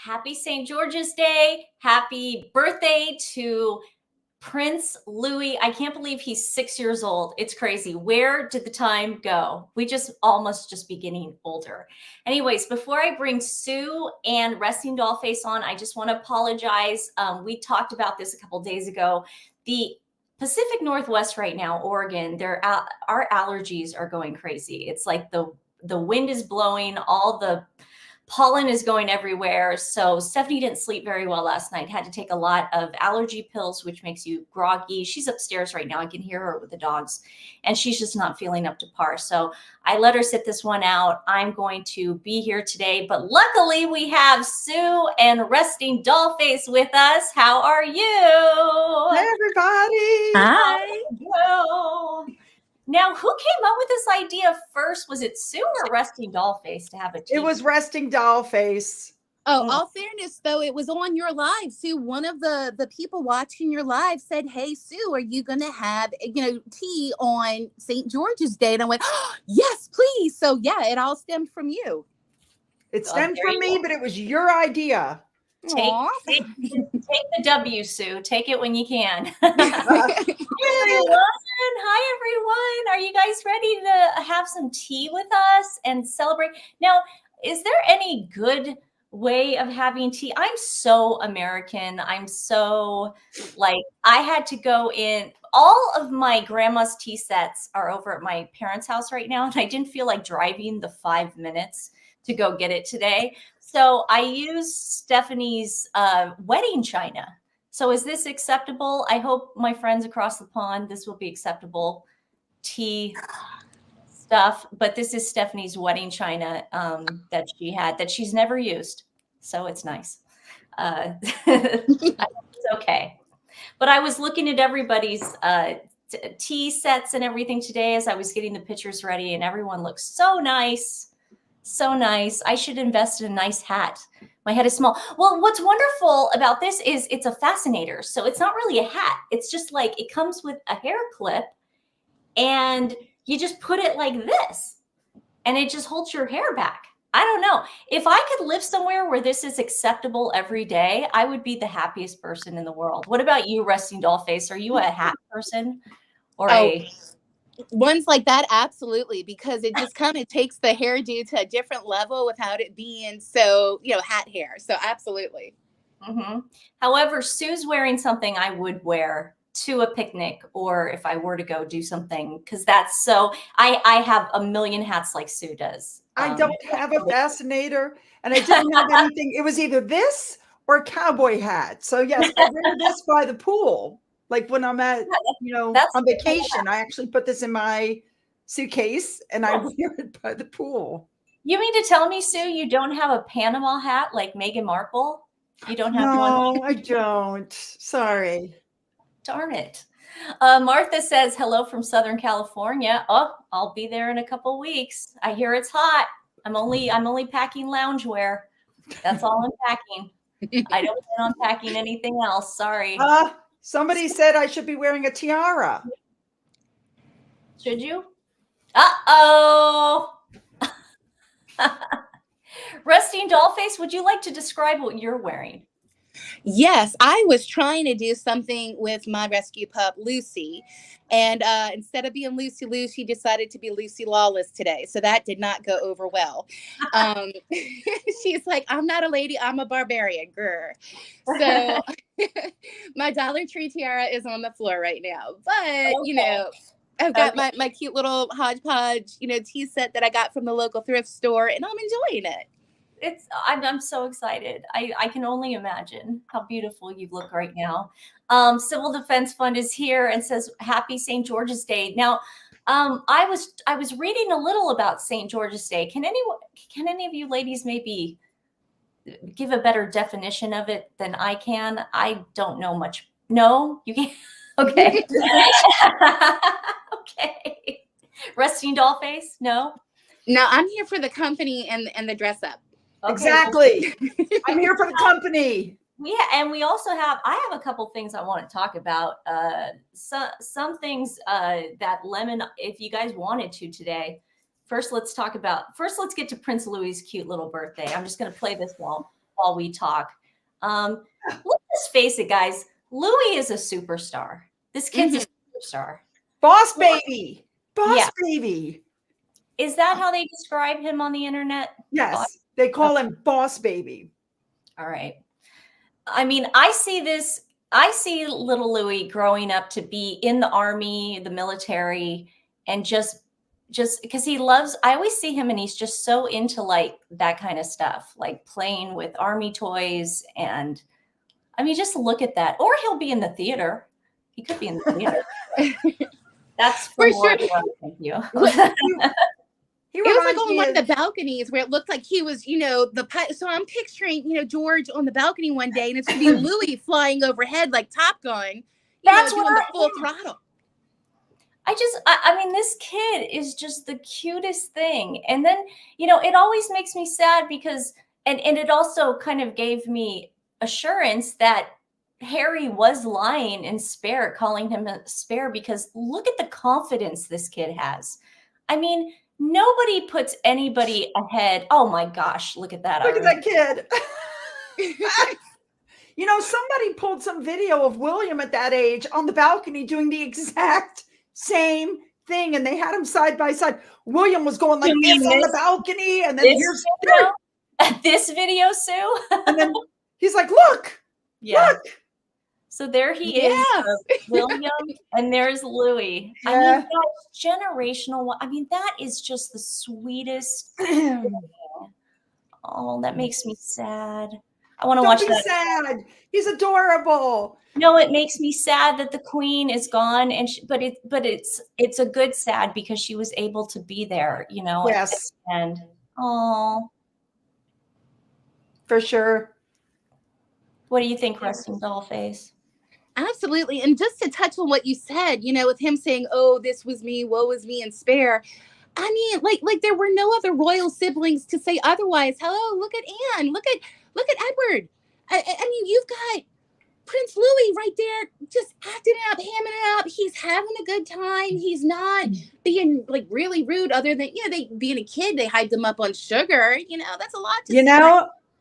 Happy St. George's Day. Happy birthday to Prince Louis. I can't believe he's 6 years old. It's crazy. Where did the time go? We just almost just be getting older. Anyways, before I bring Sue and Resting Dollface on, I just want to apologize. We talked about this a couple days ago. The Pacific Northwest right now, Oregon, our allergies are going crazy. It's like the wind is blowing, all the pollen is going everywhere. So Stephanie didn't sleep very well last night, had to take a lot of allergy pills, which makes you groggy. She's upstairs right now. I can hear her with the dogs, and she's just not feeling up to par. So I let her sit this one out. I'm going to be here today, but luckily we have Sue and Resting Dollface with us. How are you? Hey, everybody. Hi. Hello. Now, who came up with this idea first? Was it Sue or Resting Dollface to have a tea? It was Resting Dollface. Oh, all fairness, though, it was on your live, Sue. One of the people watching your live said, "Hey, Sue, are you going to have tea on St. George's Day?" And I went, oh, "Yes, please." So yeah, it all stemmed from you. It stemmed from me, but it was your idea. Take the W, Sue. Take it when you can. Hi, everyone. Are you guys ready to have some tea with us and celebrate? Now, is there any good way of having tea? I'm so American. I'm so I had to go in. All of my grandma's tea sets are over at my parents' house right now, and I didn't feel like driving the 5 minutes to go get it today. So I used Stephanie's wedding china. So is this acceptable? I hope my friends across the pond, this will be acceptable tea stuff. But this is Stephanie's wedding china that she had that she's never used. So it's nice. It's okay. But I was looking at everybody's tea sets and everything today as I was getting the pictures ready, and everyone looks so nice. So nice. I should invest in a nice hat. My head is small. Well, what's wonderful about this is it's a fascinator. So it's not really a hat. It's just like it comes with a hair clip and you just put it like this and it just holds your hair back. I don't know. If I could live somewhere where this is acceptable every day, I would be the happiest person in the world. What about you, Resting Dollface? Are you a hat person or Ones like that? Absolutely, because it just kind of takes the hairdo to a different level without it being so, hat hair. So absolutely. Mm-hmm. However, Sue's wearing something I would wear to a picnic, or if I were to go do something, because that's so, I have a million hats like Sue does. I don't have a fascinator, and I didn't have anything. It was either this or a cowboy hat. So yes, I wear this by the pool. Like when I'm at, on vacation, I actually put this in my suitcase and I wear it by the pool. You mean to tell me, Sue, you don't have a Panama hat like Meghan Markle? You don't have one? No, I don't. Sorry. Darn it. Martha says, hello from Southern California. Oh, I'll be there in a couple weeks. I hear it's hot. I'm only packing loungewear. That's all I'm packing. I don't plan on packing anything else. Sorry. Somebody said I should be wearing a tiara. Should you? Uh-oh. Resting Dollface, would you like to describe what you're wearing? Yes, I was trying to do something with my rescue pup, Lucy. And instead of being Lucy Lou, she decided to be Lucy Lawless today. So that did not go over well. She's like, I'm not a lady, I'm a barbarian, grr. So my Dollar Tree tiara is on the floor right now. But, I've got my cute little hodgepodge, tea set that I got from the local thrift store, and I'm enjoying it. I'm so excited. I can only imagine how beautiful you look right now. Civil Defense Fund is here and says happy St. George's Day. Now, I was reading a little about St. George's Day. Can any of you ladies maybe give a better definition of it than I can? I don't know much. No, you can't. Okay. Okay. Resting Dollface? No. No, I'm here for the company and the dress up. Okay. Exactly. I'm here for the company. Yeah, and we also I have a couple things I want to talk about. Some things that Lemon, if you guys wanted to today. First, let's get to Prince Louis' cute little birthday. I'm just going to play this while while we talk. Let's face it, guys. Louis is a superstar. This kid's a superstar. Boss baby. Boss baby. Is that how they describe him on the internet? Yes. They call him boss baby. All right. I mean, I see little Louis growing up to be in the army, the military, and just because he loves, I always see him and he's just so into like that kind of stuff, like playing with army toys. And I mean, just look at that. Or he'll be in the theater. He could be in the theater. That's for sure. Thank you. It was like on one of the balconies where it looked like he was, so I'm picturing, George on the balcony one day, and it's going to be Louis flying overhead like Top Gun. That's doing the full throttle. I mean, this kid is just the cutest thing. And then, it always makes me sad because, and it also kind of gave me assurance that Harry was lying in Spare, calling him a spare, because look at the confidence this kid has. I mean, nobody puts anybody ahead. Oh my gosh, look at that. Look at that kid. Somebody pulled some video of William at that age on the balcony doing the exact same thing, and they had him side by side. William was going like this on the balcony, and then here's this video, Sue. And then he's like, look. Look. So there he is, William, and there's Louis. I mean, that's generational. I mean, that is just the sweetest. Oh, that makes me sad. I want to watch that. Don't be sad. He's adorable. No, it makes me sad that the Queen is gone, and but it's a good sad because she was able to be there, Yes. And for sure. What do you think, Resting Dollface? Absolutely. And just to touch on what you said, with him saying, oh, this was me, woe is me, and Spare. I mean, like there were no other royal siblings to say otherwise. Hello, look at Anne. Look at Edward. I mean, you've got Prince Louis right there just acting it up, hamming it up. He's having a good time. He's not being like really rude, other than, they being a kid, they hyped him up on sugar. That's a lot to say.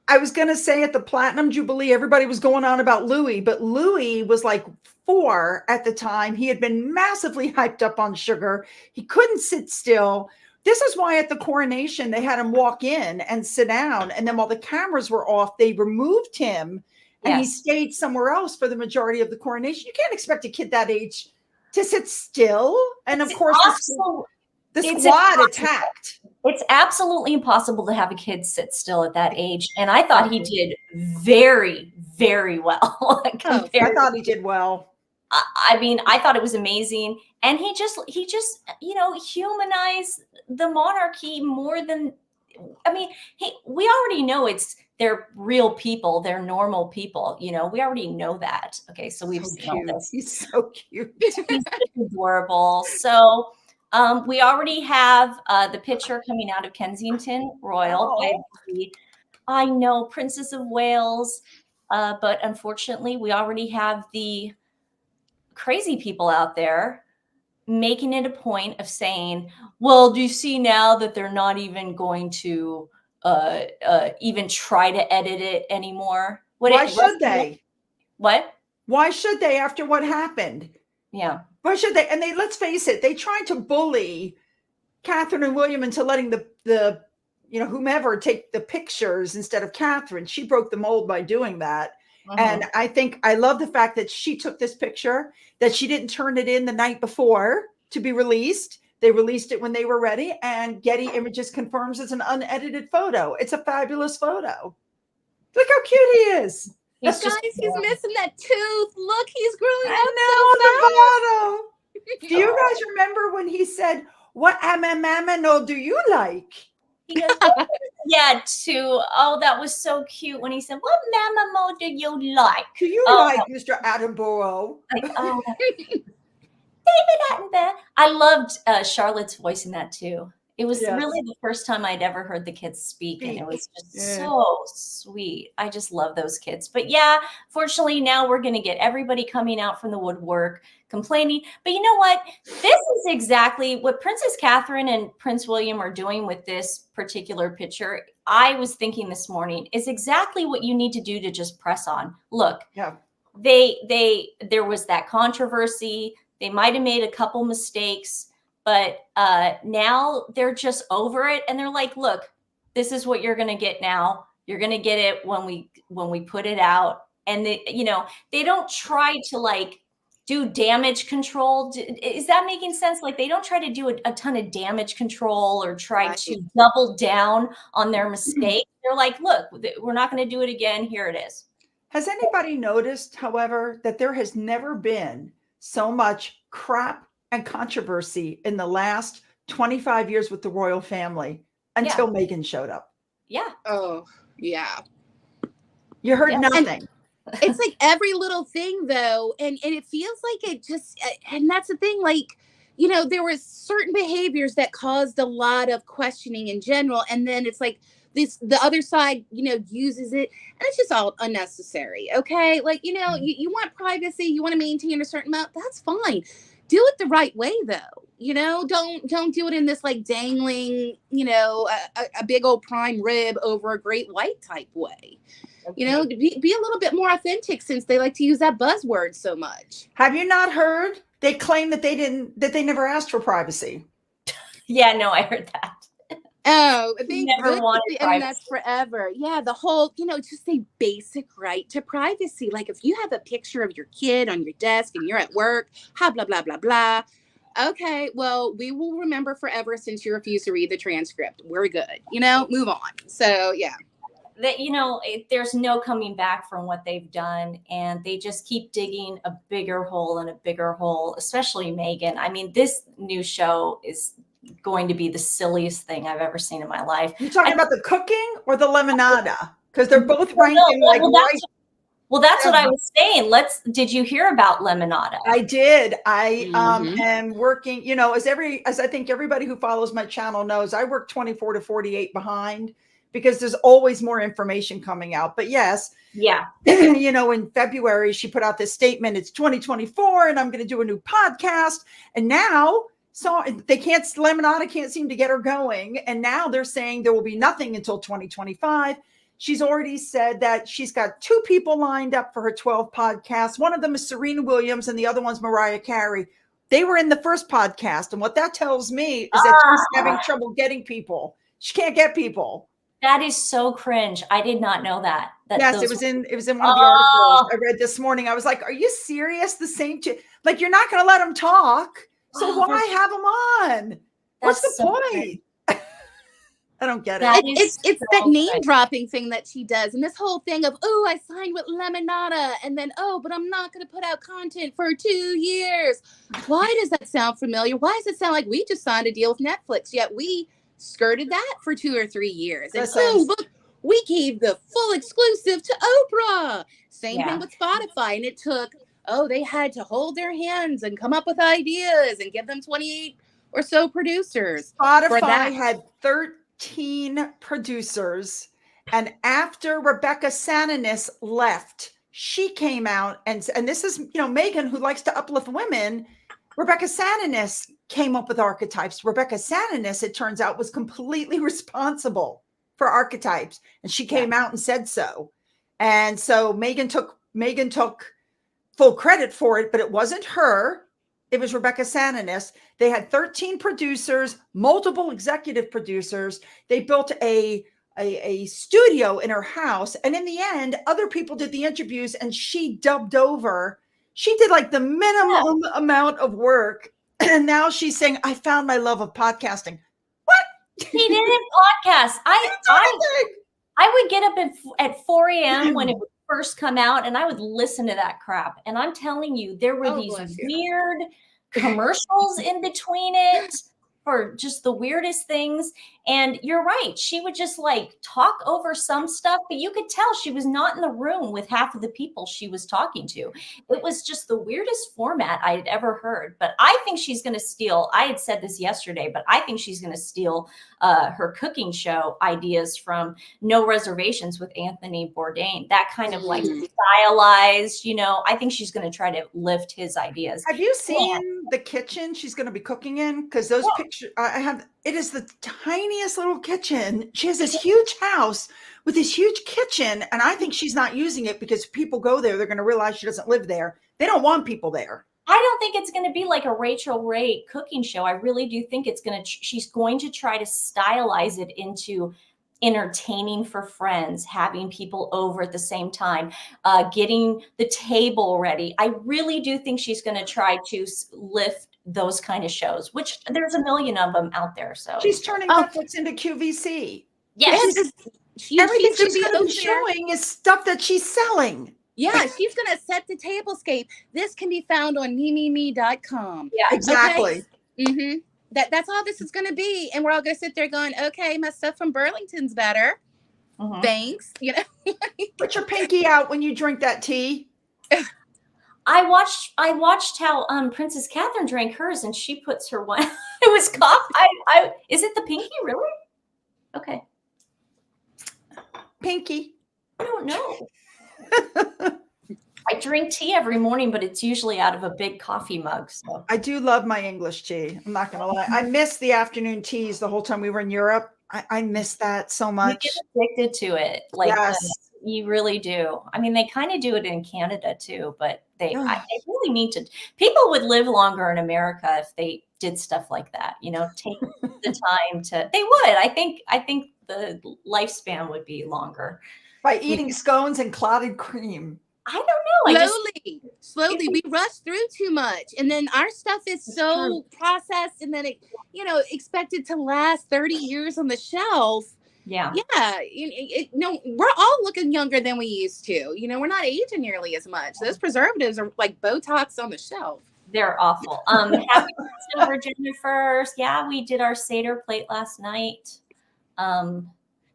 I was going to say at the Platinum Jubilee, everybody was going on about Louis, but Louis was like 4 at the time. He had been massively hyped up on sugar. He couldn't sit still. This is why at the coronation, they had him walk in and sit down. And then while the cameras were off, they removed him and he stayed somewhere else for the majority of the coronation. You can't expect a kid that age to sit still. And of course, the squad attacked. It's absolutely impossible to have a kid sit still at that age. And I thought he did very, very well. I thought he did well. I mean, I thought it was amazing. And he just, humanized the monarchy more than, we already know they're real people. They're normal people. We already know that. Okay. So we've seen this. He's so cute. He's adorable. So, we already have the picture coming out of Kensington Royal. I know, Princess of Wales, but unfortunately, we already have the crazy people out there making it a point of saying, well, do you see now that they're not even going to even try to edit it anymore? Why should they? What? Why should they after what happened? Yeah. Why should they? And let's face it, they tried to bully Catherine and William into letting the whomever take the pictures instead of Catherine. She broke the mold by doing that. And I love the fact that she took this picture, that she didn't turn it in the night before to be released. They released it when they were ready, and Getty Images confirms it's an unedited photo. It's a fabulous photo. Look how cute he is. He's missing that tooth. Look, he's growing up on the bottom. Do you guys remember when he said, "What mamma do you like?" He goes, that was so cute when he said, "What mamma do you like?" Do you like Mr. Attenborough? David Attenborough. I loved Charlotte's voice in that too. It was Yes. really the first time I'd ever heard the kids speak, and it was just so sweet. I just love those kids. But yeah, fortunately, now we're going to get everybody coming out from the woodwork complaining. But you know what? This is exactly what Princess Catherine and Prince William are doing with this particular picture. I was thinking this morning is exactly what you need to do to just press on. Look, there was that controversy. They might have made a couple mistakes. But now they're just over it, and they're like, "Look, this is what you're going to get now. You're going to get it when we put it out." And they don't try to like do damage control. Is that making sense? Like they don't try to do a ton of damage control or try to double down on their mistake. They're like, "Look, we're not going to do it again. Here it is." Has anybody noticed, however, that there has never been so much crap and controversy in the last 25 years with the royal family until Meghan showed up? Yeah. Oh, yeah. You heard nothing. It's like every little thing though. And it feels like it just, and that's the thing, like, there was certain behaviors that caused a lot of questioning in general. And then it's like the other side, uses it, and it's just all unnecessary. Okay. Like, you want privacy, you want to maintain a certain amount. That's fine. Do it the right way though. Don't do it in this like dangling, a big old prime rib over a great white type way. Be a little bit more authentic, since they like to use that buzzword so much. Have you not heard? They claim that they never asked for privacy. Yeah, no, I heard that. Oh, they never wanted the internet's forever. Yeah, the whole, just a basic right to privacy. Like if you have a picture of your kid on your desk and you're at work, blah, blah, blah, blah. Okay, well, we will remember forever since you refuse to read the transcript. We're good. Move on. So, yeah. That, there's no coming back from what they've done, and they just keep digging a bigger hole and a bigger hole, especially Meghan. I mean, this new show is going to be the silliest thing I've ever seen in my life. You talking about the cooking or the lemonada? Because they're both ranking that's what I was saying. Did you hear about lemonada? I did. I am working, as I think everybody who follows my channel knows, I work 24 to 48 behind because there's always more information coming out. But yes, in February, she put out this statement, it's 2024 and I'm going to do a new podcast. And now, so Lemonada can't seem to get her going. And now they're saying there will be nothing until 2025. She's already said that she's got 2 people lined up for her 12 podcasts. One of them is Serena Williams and the other one's Mariah Carey. They were in the first podcast. And what that tells me is that she's having trouble getting people. She can't get people. That is so cringe. I did not know that. Yes, it was in one of the articles I read this morning. I was like, are you serious? The same, like, you're not going to let them talk. So why have them on? What's the point? I don't get it. It's that name dropping thing that she does. And this whole thing of, oh, I signed with Lemonada. And then, but I'm not going to put out content for 2 years. Why does that sound familiar? Why does it sound like we just signed a deal with Netflix, yet we skirted that for 2 or 3 years? And look, we gave the full exclusive to Oprah. Same thing with Spotify. And it took, they had to hold their hands and come up with ideas and give them 28 or so producers. Spotify had 13 producers. And after Rebecca Sananis left, she came out and this is, Meghan, who likes to uplift women. Rebecca Sananis came up with archetypes. Rebecca Sananis, it turns out, was completely responsible for archetypes. And she came out and said so. And so Meghan took full credit for it, but it wasn't her. It was Rebecca Sananis. They had 13 producers, multiple executive producers. They built a studio in her house. And in the end, other people did the interviews and she dubbed over. She did like the minimum amount of work. And now she's saying, I found my love of podcasting. What? He didn't podcast. I would get up at 4 a.m. when it would first come out, and I would listen to that crap. And I'm telling you, there were these weird commercials in between it. for just the weirdest things. And you're right. She would just like talk over some stuff, but you could tell she was not in the room with half of the people she was talking to. It was just the weirdest format I had ever heard. But I think she's going to steal. I had said this yesterday, but I think she's going to steal her cooking show ideas from No Reservations with Anthony Bourdain. That kind of like stylized, I think she's going to try to lift his ideas. Have you seen the kitchen she's going to be cooking in? Because those pictures I have, it is the tiniest little kitchen. She has this huge house with this huge kitchen, and I think she's not using it because people go there, they're going to realize she doesn't live there. They don't want people there. I don't think it's going to be like a Rachel Ray cooking show. I really do think she's going to try to stylize it into entertaining for friends, having people over at the same time, getting the table ready. I really do think she's going to try to lift those kind of shows, which there's a million of them out there. So she's turning Netflix into QVC. Yes. Everything she's going to be showing is stuff that she's selling. Yeah, she's going to set the tablescape. This can be found on mememe.com. Yeah, exactly. Okay? Mm-hmm. That's all this is going to be. And we're all going to sit there going, okay, my stuff from Burlington's better. Mm-hmm. Thanks. Put your pinky out when you drink that tea. I watched how Princess Catherine drank hers, and she puts her one. It was coffee. Is it the pinky? Really? Okay. Pinky. I don't know. I drink tea every morning, but it's usually out of a big coffee mug. So I do love my English tea. I'm not going to lie. I miss the afternoon teas the whole time we were in Europe. I miss that so much. You get addicted to it. Like, yes. You really do. I mean, they kind of do it in Canada too, but they really need to. People would live longer in America if they did stuff like that. Take the time to. They would. I think the lifespan would be longer by eating scones and clotted cream. I don't know. Slowly, we rush through too much, and then our stuff is so processed, and then it, expected to last 30 years on the shelf. Yeah. We're all looking younger than we used to. We're not aging nearly as much. Those preservatives are like Botox on the shelf. They're awful. Happy Silver Jennifer. Yeah, we did our Seder plate last night.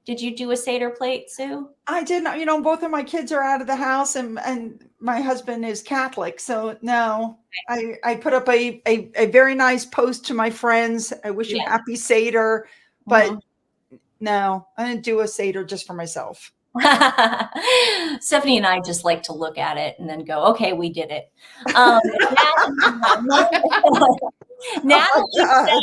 Did you do a Seder plate, Sue? I did not. Both of my kids are out of the house, and my husband is Catholic. So no, I put up a very nice post to my friends. I wish you happy Seder, but no, I didn't do a Seder just for myself. Stephanie and I just like to look at it and then go, okay, we did it. Natalie said,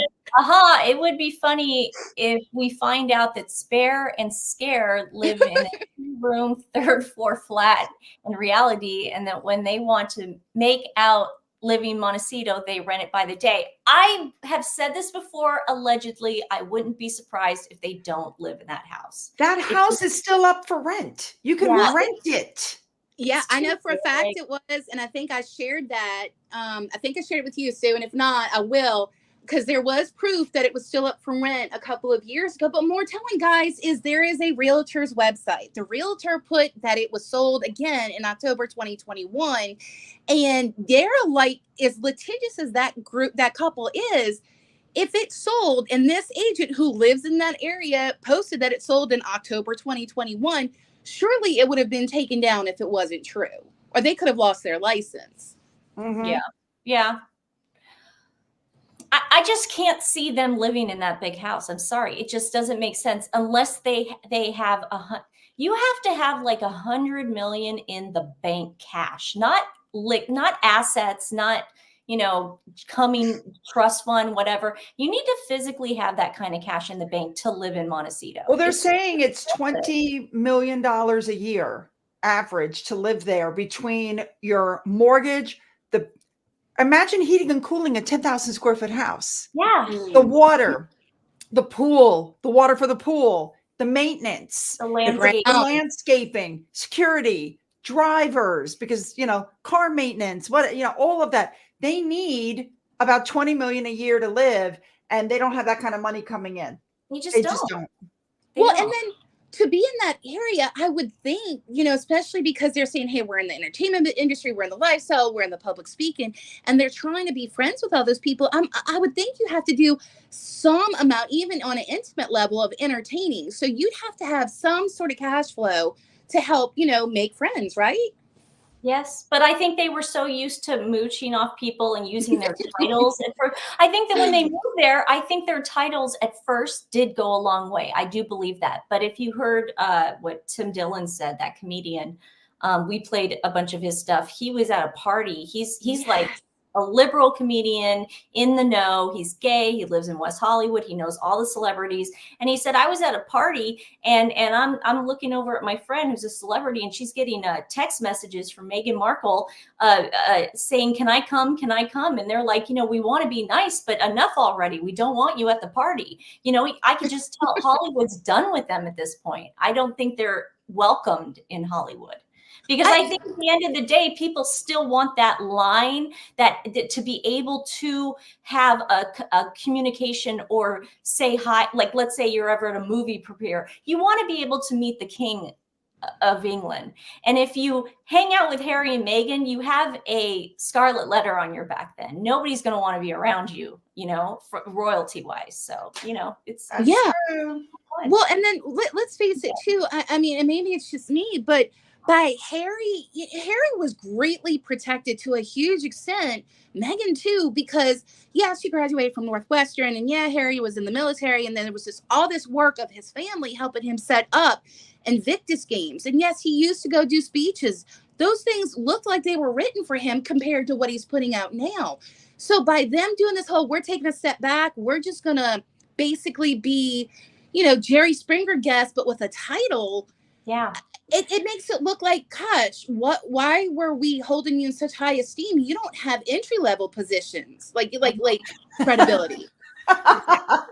it would be funny if we find out that Spare and Scare live in a 2-room, 3rd floor flat in reality, and that when they want to make out living Montecito, they rent it by the day. I have said this before, allegedly. I wouldn't be surprised if they don't live in that house. That house is still up for rent. You can rent it. Yeah, I know for a fact it was. And I think I shared that. I think I shared it with you, Sue. And if not, I will. Because there was proof that it was still up for rent a couple of years ago. But more telling, guys, is there is a realtor's website. The realtor put that it was sold again in October 2021. And they're like, as litigious as that couple is, if it sold and this agent who lives in that area posted that it sold in October 2021, surely it would have been taken down if it wasn't true. Or they could have lost their license. Mm-hmm. Yeah. Yeah. I just can't see them living in that big house. I'm sorry. It just doesn't make sense unless they have you have to have like $100 million in the bank cash, not assets, not, coming trust fund, whatever. You need to physically have that kind of cash in the bank to live in Montecito. Well, they're saying it's $20 million a year average to live there between your mortgage, imagine heating and cooling a 10,000 square foot house. Yeah. The water, the pool, the water for the pool, the maintenance, the landscaping, security, drivers, because, car maintenance, all of that. They need about 20 million a year to live, and they don't have that kind of money coming in. They just don't. And then to be in that area, I would think, especially because they're saying, hey, we're in the entertainment industry, we're in the lifestyle, we're in the public speaking, and they're trying to be friends with all those people. I would think you have to do some amount, even on an intimate level, of entertaining. So you'd have to have some sort of cash flow to help, make friends, right? Yes, but I think they were so used to mooching off people and using their titles. I think that when they moved there, I think their titles at first did go a long way. I do believe that. But if you heard what Tim Dillon said, that comedian, we played a bunch of his stuff. He was at a party. He's like a liberal comedian in the know. He's gay. He lives in West Hollywood. He knows all the celebrities. And he said, I was at a party and I'm looking over at my friend who's a celebrity, and she's getting text messages from Meghan Markle saying, can I come? Can I come? And they're like, we want to be nice, but enough already. We don't want you at the party. I could just tell Hollywood's done with them at this point. I don't think they're welcomed in Hollywood. Because I think at the end of the day, people still want that line, that to be able to have a communication or say hi. Like, let's say you're ever at a movie premiere. You want to be able to meet the King of England. And if you hang out with Harry and Meghan, you have a scarlet letter on your back then. Nobody's going to want to be around you, royalty wise. So, it's. True. Well, and then let's face it too. I mean, and maybe it's just me, but by Harry was greatly protected to a huge extent. Meghan too, because she graduated from Northwestern, and Harry was in the military, and then there was all this work of his family helping him set up Invictus Games. And yes, he used to go do speeches. Those things looked like they were written for him compared to what he's putting out now. So by them doing this whole, we're taking a step back, we're just gonna basically be, Jerry Springer guest, but with a title. Yeah. It makes it look like, gosh, why were we holding you in such high esteem? You don't have entry-level positions, like credibility.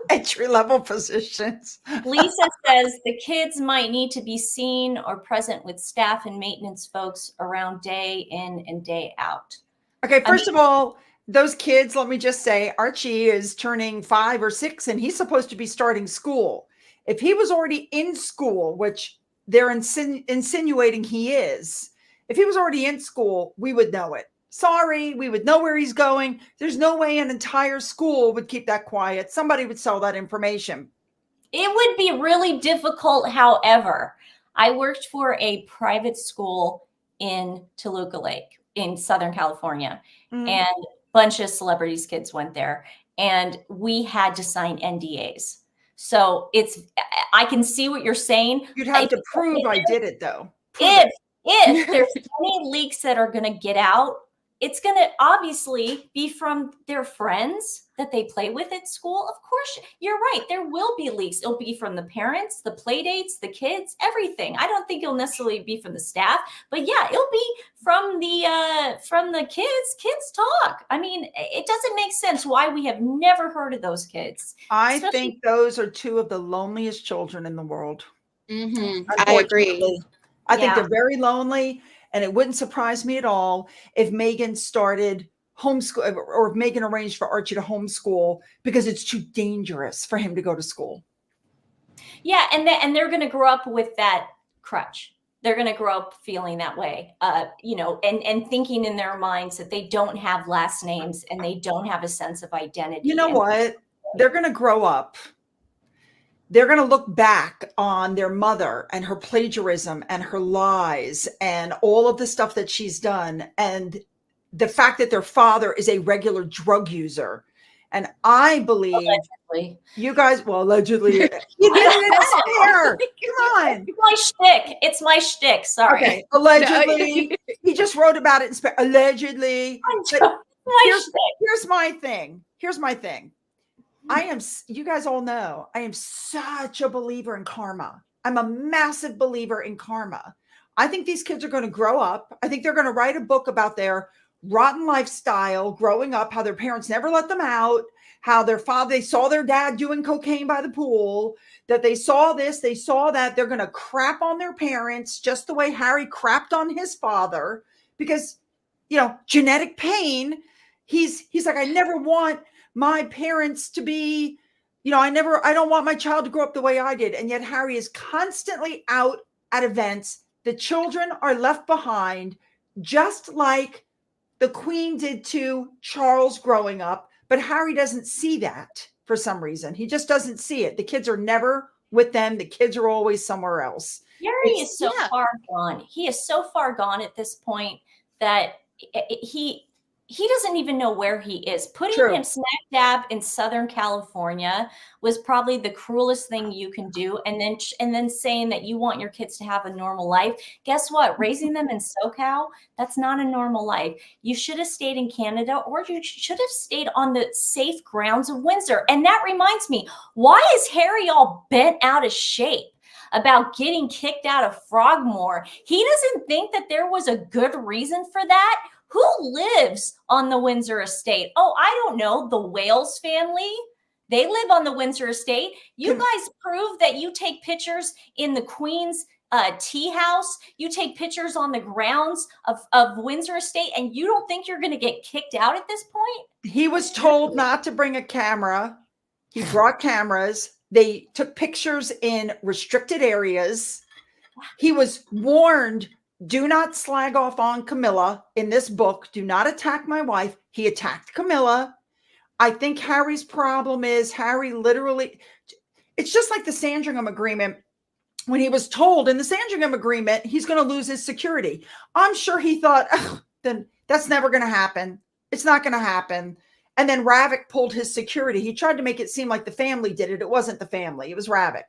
Entry-level positions. Lisa says the kids might need to be seen or present with staff and maintenance folks around day in and day out. Okay, first of all, those kids, let me just say, Archie is turning 5 or 6, and he's supposed to be starting school. If he was already in school, which they're insinuating he is, if he was already in school, we would know it. Sorry, we would know where he's going. There's no way an entire school would keep that quiet. Somebody would sell that information. It would be really difficult. However, I worked for a private school in Toluca Lake in Southern California, and a bunch of celebrities' kids went there, and we had to sign NDAs. So I can see what you're saying. You'd have to prove I did it, though. If there's any leaks that are going to get out, it's going to obviously be from their friends that they play with at school. Of course, you're right. There will be leaks. It'll be from the parents, the play dates, the kids, everything. I don't think it'll necessarily be from the staff, but it'll be from the kids. Kids talk. I mean, it doesn't make sense why we have never heard of those kids. I think those are two of the loneliest children in the world. Mm-hmm. I agree. I think they're very lonely. And it wouldn't surprise me at all if Meghan started homeschool, or if Meghan arranged for Archie to homeschool, because it's too dangerous for him to go to school. Yeah, and they're going to grow up with that crutch. They're going to grow up feeling that way, and thinking in their minds that they don't have last names and they don't have a sense of identity. You know what? They're going to grow up. They're going to look back on their mother and her plagiarism and her lies and all of the stuff that she's done, and the fact that their father is a regular drug user. And I believe allegedly. You guys, allegedly, you didn't stare. Come on. It's my shtick. Sorry. Okay. Allegedly. He just wrote about it in allegedly. Here's my thing. You guys all know, I am such a believer in karma. I'm a massive believer in karma. I think these kids are going to grow up. I think they're going to write a book about their rotten lifestyle growing up, how their parents never let them out, how they saw their dad doing cocaine by the pool, that they saw this, they saw that. They're going to crap on their parents just the way Harry crapped on his father, because, genetic pain. He's like, I never want my parents to be I don't want my child to grow up the way I did. And yet Harry is constantly out at events. The children are left behind, just like the Queen did to Charles growing up. But Harry doesn't see that for some reason. He just doesn't see it. The kids are never with them. The kids are always somewhere else. Harry is so far gone. He is so far gone at this point that he doesn't even know where he is. Putting him smack dab in Southern California was probably the cruelest thing you can do. And then saying that you want your kids to have a normal life. Guess what? Raising them in SoCal, that's not a normal life. You should have stayed in Canada, or you should have stayed on the safe grounds of Windsor. And that reminds me, why is Harry all bent out of shape about getting kicked out of Frogmore? He doesn't think that there was a good reason for that. Who lives on the Windsor estate? Oh, I don't know. The Wales family. They live on the Windsor estate. You guys prove that you take pictures in the Queen's tea house. You take pictures on the grounds of Windsor estate, and you don't think you're going to get kicked out at this point? He was told not to bring a camera. He brought cameras. They took pictures in restricted areas. He was warned, do not slag off on Camilla in this book. Do not attack my wife. He attacked Camilla. I think Harry's problem is Harry literally, it's just like the Sandringham agreement. When he was told in the Sandringham agreement, he's going to lose his security. I'm sure he thought, then that's never going to happen. It's not going to happen. And then Ravik pulled his security. He tried to make it seem like the family did it. It wasn't the family. It was Ravik.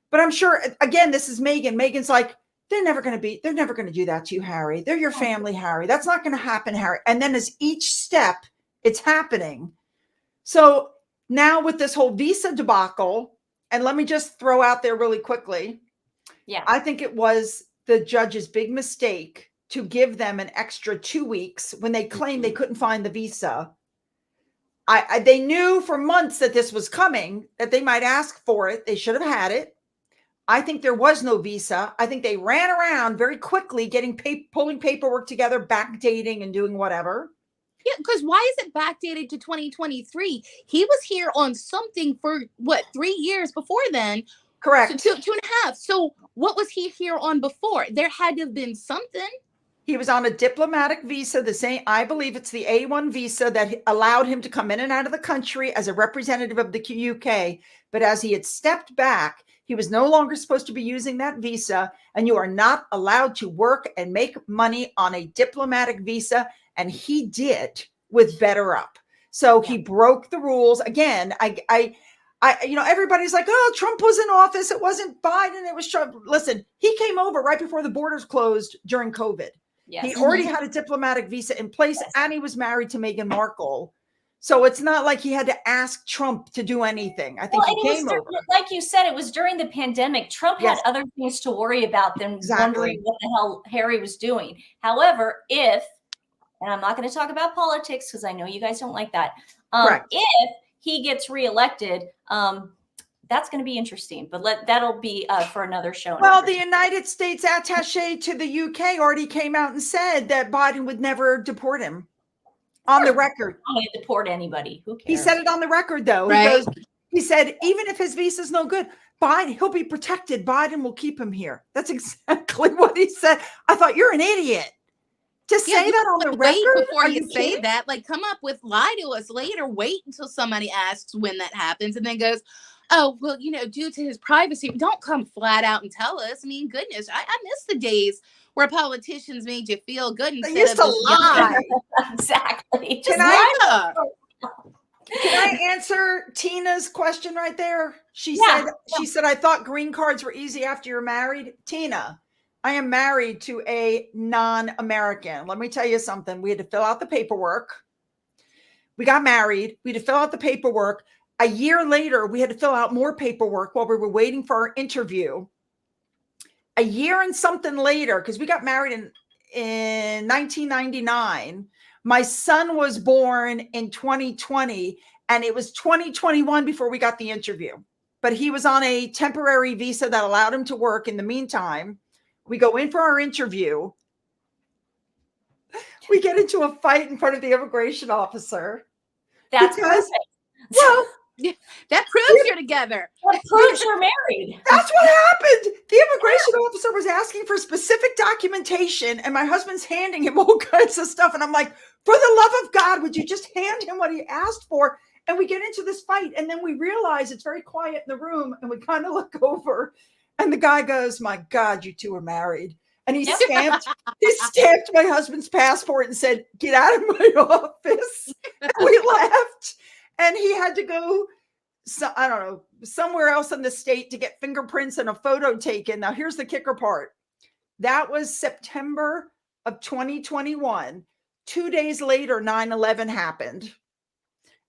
But I'm sure, again, this is Meghan. Meghan's like, they're never going to do that to you, Harry. They're your family, Harry. That's not going to happen, Harry. And then as each step, it's happening. So now with this whole visa debacle, and let me just throw out there really quickly. Yeah. I think it was the judge's big mistake to give them an extra 2 weeks when they claimed they couldn't find the visa. They knew for months that this was coming, that they might ask for it. They should have had it. I think there was no visa. I think they ran around very quickly pulling paperwork together, backdating and doing whatever. Yeah, because why is it backdated to 2023? He was here on something for, 3 years before then? Correct. So two and a half. So what was he here on before? There had to have been something. He was on a diplomatic visa, I believe it's the A1 visa that allowed him to come in and out of the country as a representative of the UK. But as he had stepped back, he was no longer supposed to be using that visa, and you are not allowed to work and make money on a diplomatic visa. And he did with BetterUp. So he broke the rules. Again, everybody's like, oh, Trump was in office. It wasn't Biden. It was Trump. Listen, he came over right before the borders closed during COVID. Yes. He already had a diplomatic visa in place, and he was married to Meghan Markle. So it's not like he had to ask Trump to do anything. I think he came over. Like you said, it was during the pandemic. Trump had other things to worry about than wondering what the hell Harry was doing. However, and I'm not going to talk about politics because I know you guys don't like that. If he gets reelected, that's going to be interesting, but that'll be for another show. Well, the United States attaché to the UK already came out and said that Biden would never deport him on the record. I'm going to deport anybody. Who cares? He said it on the record, though. Right. He said, even if his visa's no good, he'll be protected. Biden will keep him here. That's exactly what he said. I thought, you're an idiot. To say that on the record before you say that, come up with, lie to us later, wait until somebody asks when that happens, and then goes, oh, well, due to his privacy, don't come flat out and tell us. I mean, goodness, I miss the days where politicians made you feel good instead used to lie. Exactly. Can I answer Tina's question right there? She said, I thought green cards were easy after you're married. Tina, I am married to a non-American. Let me tell you something. We had to fill out the paperwork. We got married. We had to fill out the paperwork. A year later, we had to fill out more paperwork while we were waiting for our interview. A year and something later, because we got married in 1999. My son was born in 2020, and it was 2021 before we got the interview. But he was on a temporary visa that allowed him to work in the meantime. We go in for our interview. We get into a fight in front of the immigration officer. That's perfect. Well, That proves you're together. That proves you're married. That's what happened. The immigration officer was asking for specific documentation, and my husband's handing him all kinds of stuff. And I'm like, for the love of God, would you just hand him what he asked for? And we get into this fight, and then we realize it's very quiet in the room, and we kind of look over, and the guy goes, "My God, you two are married." And he stamped my husband's passport and said, "Get out of my office." And we left, and he had to go, I don't know, somewhere else in the state to get fingerprints and a photo taken. Now, here's the kicker part. That was September of 2021. 2 days later, 9/11 happened.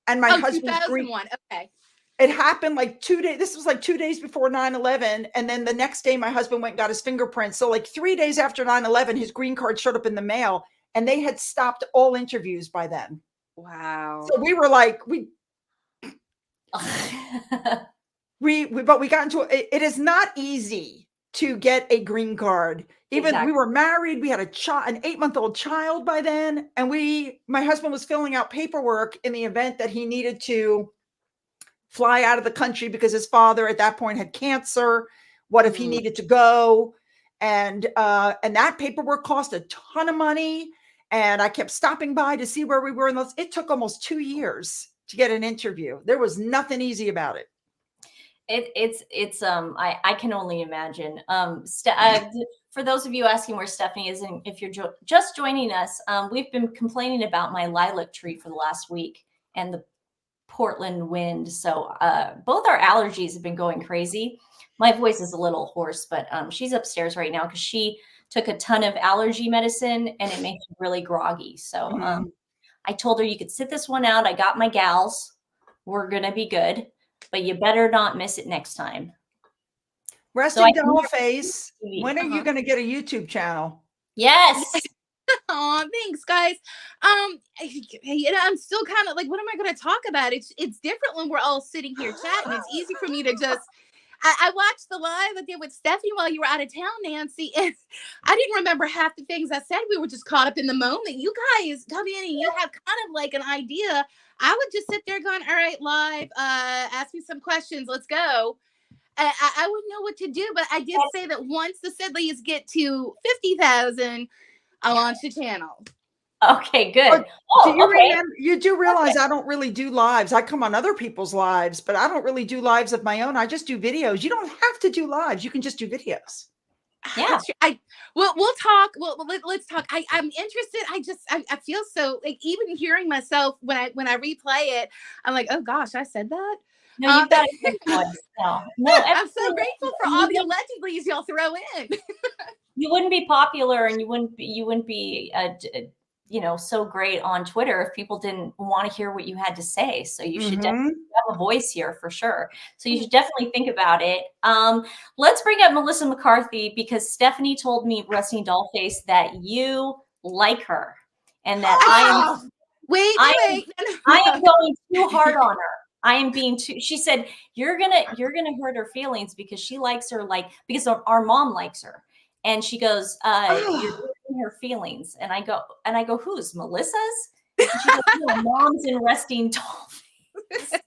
And my husband, 2001. Okay. It happened like 2 days. This was like 2 days before 9/11. And then the next day, my husband went and got his fingerprints. So like 3 days after 9/11, his green card showed up in the mail, and they had stopped all interviews by then. Wow. So we were like, but we got into it. It is not easy to get a green card. Even we were married, we had an 8-month-old child by then. And my husband was filling out paperwork in the event that he needed to fly out of the country because his father at that point had cancer. What if he needed to go? And that paperwork cost a ton of money. And I kept stopping by to see where we were in those. It took almost 2 years to get an interview. There was nothing easy about it. I can only imagine. For those of you asking where Stephanie is, and if you're just joining us, we've been complaining about my lilac tree for the last week and the Portland wind. So both our allergies have been going crazy. My voice is a little hoarse, but she's upstairs right now because she took a ton of allergy medicine and it makes her really groggy. So I told her, you could sit this one out. I got my gals. We're going to be good, but you better not miss it next time. Resting Dollface, when are you going to get a YouTube channel? Yes. Oh, thanks, guys. I'm still kind of like, what am I going to talk about? It's different when we're all sitting here chatting. It's easy for me to just. I watched the live I did with Stephanie while you were out of town, Nancy, and I didn't remember half the things I said. We were just caught up in the moment. You guys come in and you have kind of like an idea. I would just sit there going, all right, live, ask me some questions. Let's go. I wouldn't know what to do, but I did say that once the Sidleys get to 50,000, I'll launch the channel. Okay, good. You do realize I don't really do lives. I come on other people's lives, but I don't really do lives of my own. I just do videos. You don't have to do lives. You can just do videos. Yeah. We'll talk. Let's talk. I'm interested. I feel so like even hearing myself when I replay it, I'm like, oh gosh, I said that. No, you've got a good voice. No, I'm so grateful for all the allegedlys y'all throw in. You wouldn't be popular, and you wouldn't be so great on Twitter if people didn't want to hear what you had to say. So you should definitely have a voice here for sure. So you should definitely think about it. Let's bring up Melissa McCarthy because Stephanie told me, Resting Dollface, that you like her and that I am going too hard on her. I am being too. She said you're gonna hurt her feelings because she likes her because our mom likes her, and she goes, "You're hurting her feelings." And I go, "Who's Melissa's?" And she goes, "No, Mom's in Resting Dollface."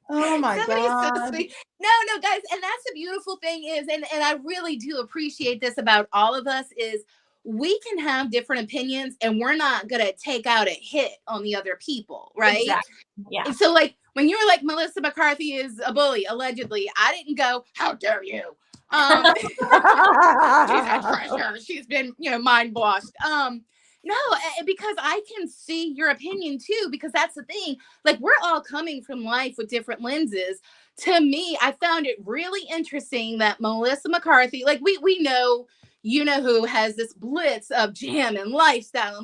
Oh my God! So sweet. No, guys, and that's the beautiful thing is, and I really do appreciate this about all of us is. We can have different opinions and we're not going to take out a hit on the other people, right? Exactly. Yeah. And so like when you were like, Melissa McCarthy is a bully, allegedly, I didn't go, how dare you? She's had pressure. She's been, mind washed. No, because I can see your opinion too, because that's the thing. Like we're all coming from life with different lenses. To me, I found it really interesting that Melissa McCarthy, like we know, who has this blitz of jam and lifestyle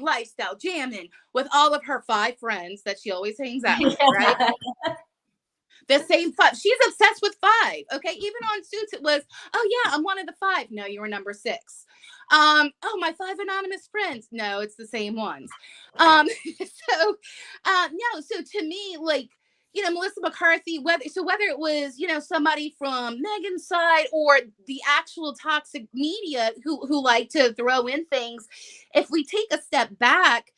jamming with all of her 5 friends that she always hangs out with, right? The same 5. She's obsessed with 5. Okay. Even on Suits, it was, oh yeah, I'm one of the 5. No, you were number 6. Oh, my 5 anonymous friends. No, it's the same ones. No, so to me, like, Melissa McCarthy, whether it was, somebody from Meghan's side or the actual toxic media who like to throw in things, if we take a step back,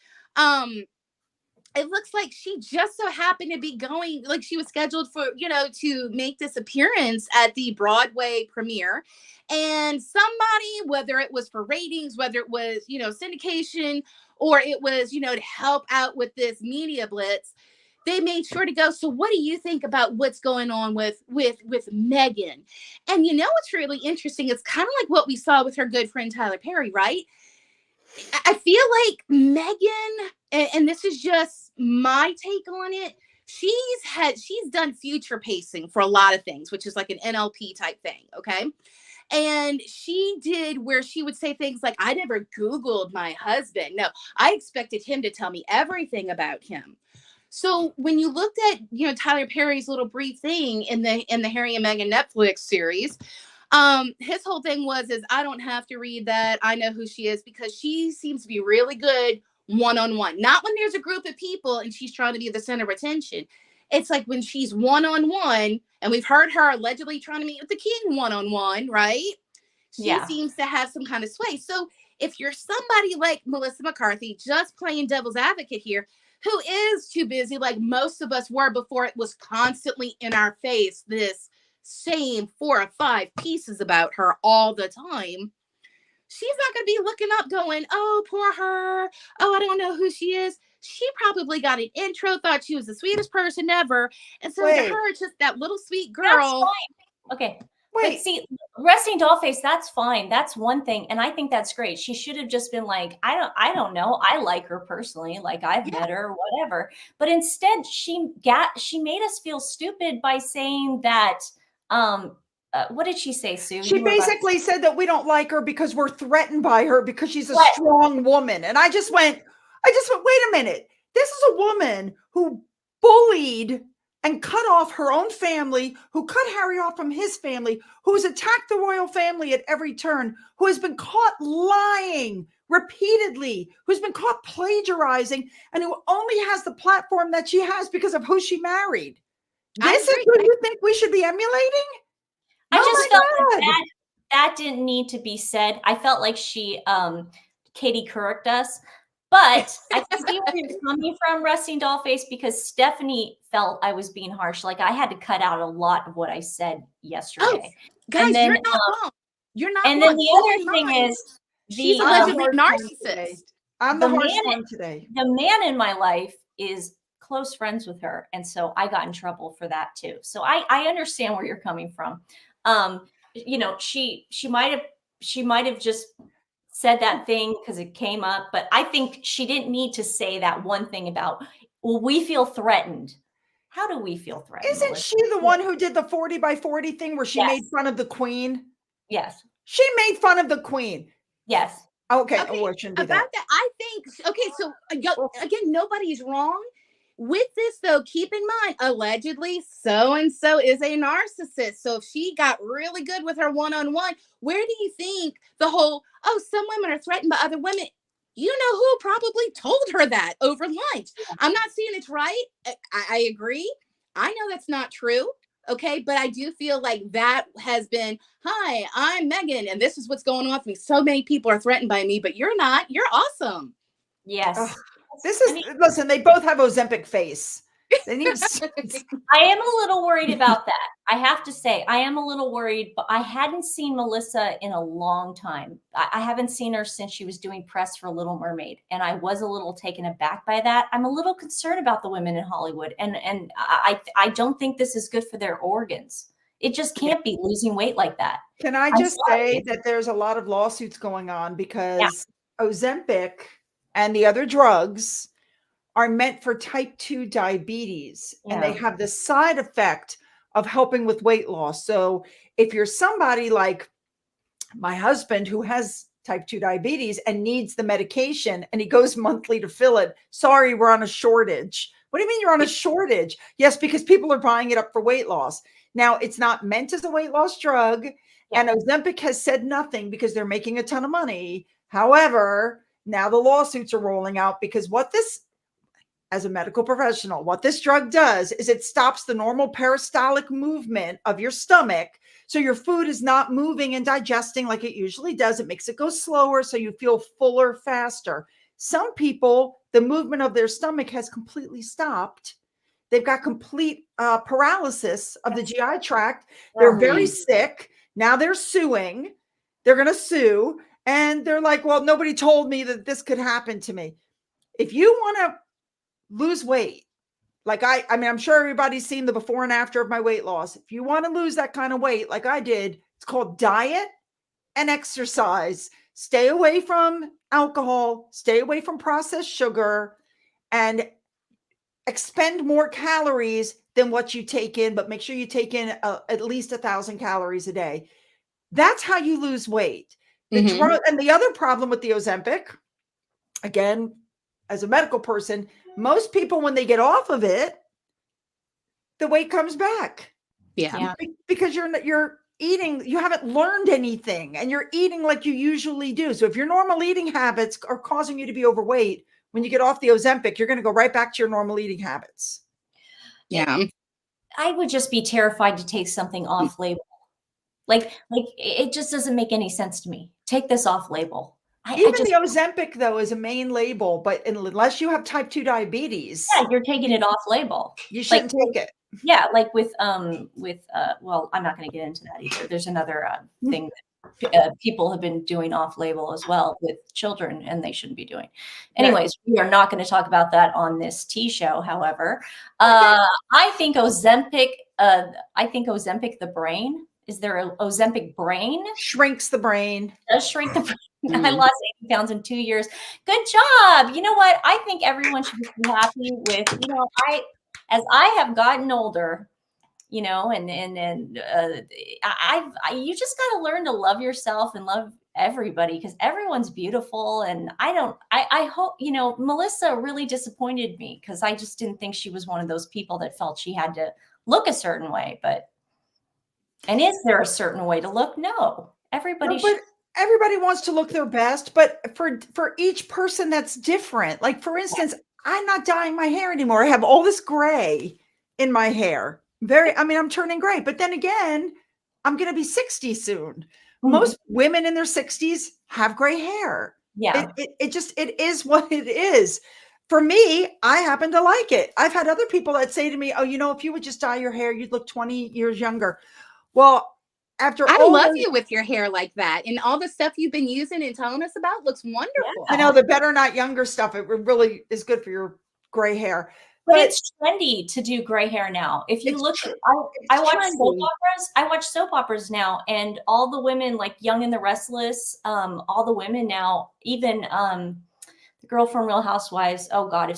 it looks like she just so happened to be going, like she was scheduled for, to make this appearance at the Broadway premiere. And somebody, whether it was for ratings, whether it was, syndication, or it was, to help out with this media blitz, they made sure to go. So what do you think about what's going on with Meghan? And what's really interesting? It's kind of like what we saw with her good friend Tyler Perry, right? I feel like Meghan, and this is just my take on it, she's done future pacing for a lot of things, which is like an NLP type thing, okay? And she did where she would say things like, I never Googled my husband. No, I expected him to tell me everything about him. So when you looked at, Tyler Perry's little brief thing in the Harry and Meghan Netflix series, his whole thing is I don't have to read that. I know who she is because she seems to be really good one-on-one. Not when there's a group of people and she's trying to be the center of attention. It's like when she's one-on-one, and we've heard her allegedly trying to meet with the king one-on-one, right? She seems to have some kind of sway. So if you're somebody like Melissa McCarthy, just playing devil's advocate here, who is too busy, like most of us were before it was constantly in our face, this same 4 or 5 pieces about her all the time, she's not going to be looking up going, oh, poor her. Oh, I don't know who she is. She probably got an intro, thought she was the sweetest person ever. And so to her, it's just that little sweet girl. Okay. Wait. But see, resting Dollface, that's fine. That's one thing. And I think that's great. She should have just been like, I don't know. I like her personally. Like I've met her, whatever. But instead she made us feel stupid by saying that, what did she say, Sue? She basically said that we don't like her because we're threatened by her because she's a strong woman. And I just went, wait a minute. This is a woman who bullied and cut off her own family, who cut Harry off from his family, who has attacked the royal family at every turn, who has been caught lying repeatedly, who's been caught plagiarizing, and who only has the platform that she has because of who she married. This is who you think we should be emulating? I just felt like that didn't need to be said. I felt like she Katie Couric us. But I can see where you're coming from, resting Dollface, because Stephanie felt I was being harsh. Like I had to cut out a lot of what I said yesterday. Oh, guys, and then, you're not wrong. You're not. And wrong. then the other thing is, she's allegedly narcissist. I'm the harsh one today. The man in my life is close friends with her, and so I got in trouble for that too. So I understand where you're coming from. She might have just said that thing because it came up, but I think she didn't need to say that one thing about, well, we feel threatened. How do we feel threatened? Isn't she the one who did the 40 by 40 thing where she made fun of the queen? Yes. She made fun of the queen. Yes. Okay. Oh, I shouldn't do that. I think, so again, nobody's wrong. With this, though, keep in mind, allegedly, so-and-so is a narcissist. So if she got really good with her one-on-one, where do you think the whole, some women are threatened by other women? You know who probably told her that over lunch. I'm not saying it's right. I agree. I know that's not true. Okay. But I do feel like that has been, hi, I'm Meghan, and this is what's going on with me. So many people are threatened by me, but you're not. You're awesome. Yes. Listen, they both have Ozempic face. They need I am a little worried about that. I have to say, I am a little worried, but I hadn't seen Melissa in a long time. I haven't seen her since she was doing press for Little Mermaid. And I was a little taken aback by that. I'm a little concerned about the women in Hollywood. And I don't think this is good for their organs. It just can't be losing weight like that. Can I just say that there's a lot of lawsuits going on because Ozempic and the other drugs are meant for type 2 diabetes, and they have the side effect of helping with weight loss. So if you're somebody like my husband who has type 2 diabetes and needs the medication and he goes monthly to fill it, sorry, we're on a shortage. What do you mean you're on a shortage? Yes, because people are buying it up for weight loss. Now, it's not meant as a weight loss drug, and Ozempic has said nothing because they're making a ton of money. However, now the lawsuits are rolling out because as a medical professional, what this drug does is it stops the normal peristaltic movement of your stomach. So your food is not moving and digesting like it usually does. It makes it go slower so you feel fuller faster. Some people, the movement of their stomach has completely stopped. They've got complete paralysis of the GI tract. They're very sick. Now they're suing. They're going to sue. And they're like, well, nobody told me that this could happen to me. If you want to lose weight, like I mean, I'm sure everybody's seen the before and after of my weight loss. If you want to lose that kind of weight, like I did, it's called diet and exercise. Stay away from alcohol, stay away from processed sugar, and expend more calories than what you take in, but make sure you take in at least 1,000 calories a day. That's how you lose weight. The drug, and the other problem with the Ozempic, again, as a medical person, most people, when they get off of it, the weight comes back. Yeah. Because you're eating, you haven't learned anything, and you're eating like you usually do. So if your normal eating habits are causing you to be overweight, when you get off the Ozempic, you're going to go right back to your normal eating habits. Yeah. I would just be terrified to take something off label. Like it just doesn't make any sense to me. Take this off label. Even the Ozempic, though, is a main label, but unless you have type 2 diabetes, you're taking it off label. You shouldn't take it. Yeah, like with well, I'm not going to get into that either. There's another thing that people have been doing off label as well with children, and they shouldn't be doing. Anyways, we are not going to talk about that on this tea show. However, I think Ozempic. The brain. Is there an Ozempic brain? Shrinks the brain. Does shrink the brain. I lost 80 pounds in 2 years. Good job. You know what? I think everyone should be happy with, as I have gotten older, you just got to learn to love yourself and love everybody, because everyone's beautiful. And I hope, Melissa really disappointed me, because I just didn't think she was one of those people that felt she had to look a certain way. And is there a certain way to look? No, everybody wants to look their best, but for each person that's different. Like, for instance, I'm not dyeing my hair anymore. I have all this gray in my hair. I'm turning gray, but then again, I'm going to be 60 soon. Mm-hmm. Most women in their 60s have gray hair. Yeah. It is what it is. For me, I happen to like it. I've had other people that say to me, oh, if you would just dye your hair, you'd look 20 years younger. Well, I love you with your hair like that, and all the stuff you've been using and telling us about looks wonderful. I know, the Better Not Younger stuff, it really is good for your gray hair. But it's trendy to do gray hair now. If you look, I watch soap operas. I watch soap operas now, and all the women, like Young and the Restless, all the women now, even the girl from Real Housewives. Oh God,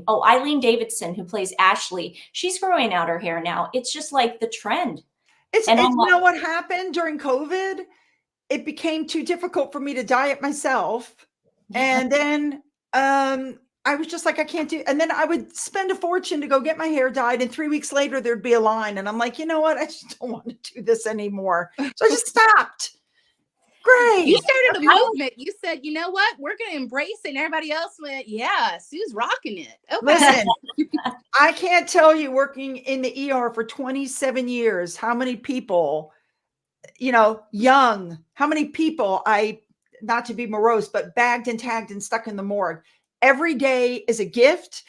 Eileen Davidson, who plays Ashley, she's growing out her hair now. It's just like the trend. You know what happened during COVID? It became too difficult for me to dye it myself. And then I was just like, I can't do. And then I would spend a fortune to go get my hair dyed. And 3 weeks later, there'd be a line. And I'm like, you know what? I just don't want to do this anymore. So I just stopped. Great. You started a movement. You said, you know what? We're going to embrace it. And everybody else went, yeah, Sue's rocking it. Okay. Listen, I can't tell you, working in the ER for 27 years, how many people, young, how many people not to be morose, but bagged and tagged and stuck in the morgue. Every day is a gift.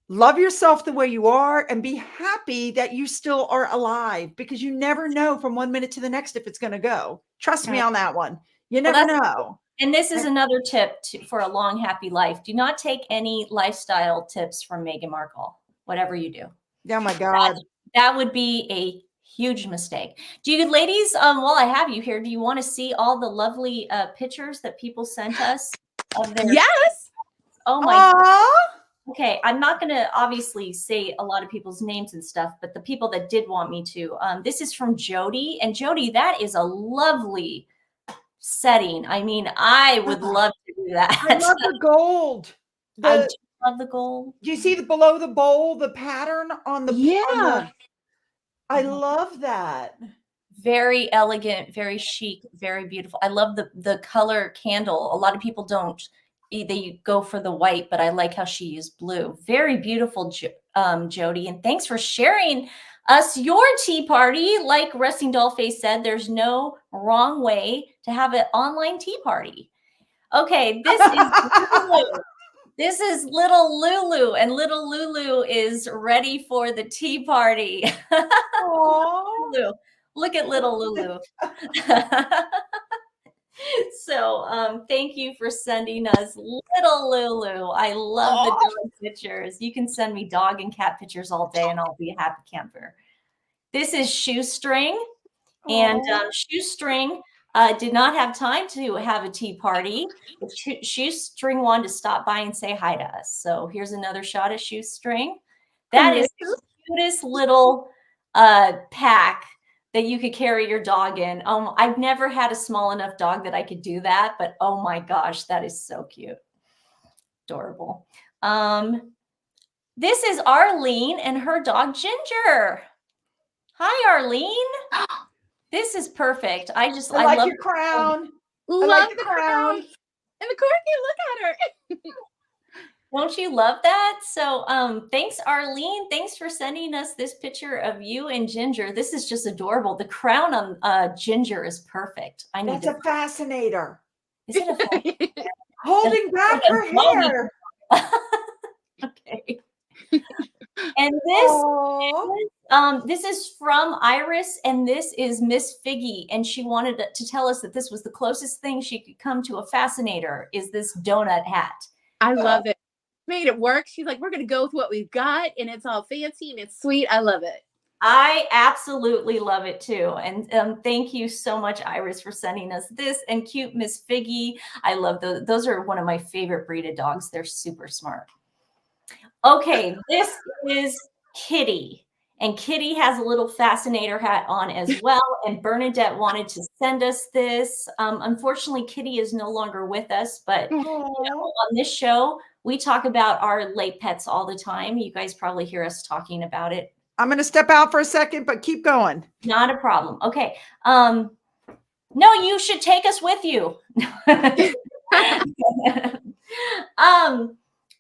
Love yourself the way you are, and be happy that you still are alive, because you never know from 1 minute to the next if it's going to go. Trust me on that one. You never know. And this is another tip for a long, happy life. Do not take any lifestyle tips from Meghan Markle, whatever you do. Oh my God. That would be a huge mistake. Do you ladies, while I have you here, do you want to see all the lovely pictures that people sent us of their? Yes. Oh my God. Okay, I'm not going to obviously say a lot of people's names and stuff, but the people that did want me to, this is from Jody. And Jody, that is a lovely setting. I mean, I would love to do that. I love the gold. I do love the gold. Do you see below the bowl, the pattern on the I love that. Very elegant, very chic, very beautiful. I love the color candle. A lot of people don't. They go for the white, but I like how she used blue. Very beautiful, Jody. And thanks for sharing us your tea party. Like Resting Dollface said, there's no wrong way to have an online tea party. Okay, this is This is little Lulu, and little Lulu is ready for the tea party. Lulu. Look at little Lulu. So thank you for sending us little Lulu. I love the dog pictures. You can send me dog and cat pictures all day and I'll be a happy camper. This is Shoestring. And Shoestring did not have time to have a tea party. Shoestring wanted to stop by and say hi to us. So here's another shot of Shoestring. That is the cutest little pack that you could carry your dog in. I've never had a small enough dog that I could do that, but oh my gosh, that is so cute. Adorable. This is Arlene and her dog Ginger. Hi, Arlene. This is perfect. I like love your crown. Love like the crown. And the corgi, look at her. Don't you love that? So thanks, Arlene. Thanks for sending us this picture of you and Ginger. This is just adorable. The crown on Ginger is perfect. That's a fascinator. Is it a fascinator? Holding back her hair. Okay. And this is from Iris, and this is Miss Figgy, and she wanted to tell us that this was the closest thing she could come to a fascinator, is this donut hat. I love it. Made it work. She's like, we're going to go with what we've got, and it's all fancy and it's sweet. I love it. I absolutely love it too. And thank you so much, Iris, for sending us this, and cute Miss Figgy. I love those. Those are one of my favorite breed of dogs. They're super smart. Okay, this is Kitty. And Kitty has a little fascinator hat on as well. And Bernadette wanted to send us this. Unfortunately, Kitty is no longer with us. But on this show, we talk about our late pets all the time. You guys probably hear us talking about it. I'm going to step out for a second, but keep going. Not a problem. Okay. No, you should take us with you.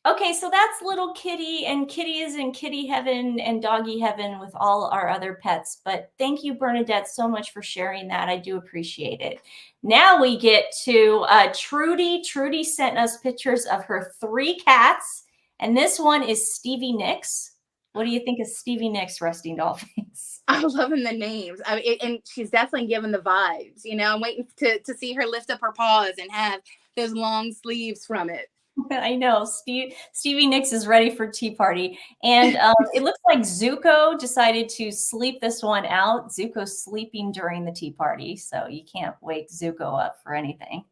Okay, so that's little Kitty, and Kitty is in kitty heaven and doggy heaven with all our other pets. But thank you, Bernadette, so much for sharing that. I do appreciate it. Now we get to Trudy. Trudy sent us pictures of her 3 cats, and this one is Stevie Nicks. What do you think of Stevie Nicks, Resting Dollface? I'm loving the names. And she's definitely giving the vibes. You know, I'm waiting to see her lift up her paws and have those long sleeves from it. I know. Stevie Nicks is ready for tea party. And it looks like Zuko decided to sleep this one out. Zuko's sleeping during the tea party, so you can't wake Zuko up for anything.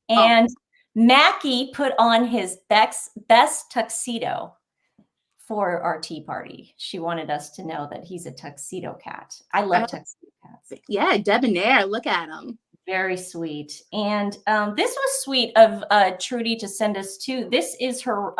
And Mackie put on his best tuxedo for our tea party. She wanted us to know that he's a tuxedo cat. I love tuxedo cats. Yeah, debonair. Look at him. Very sweet. And this was sweet of Trudy to send us too. This is her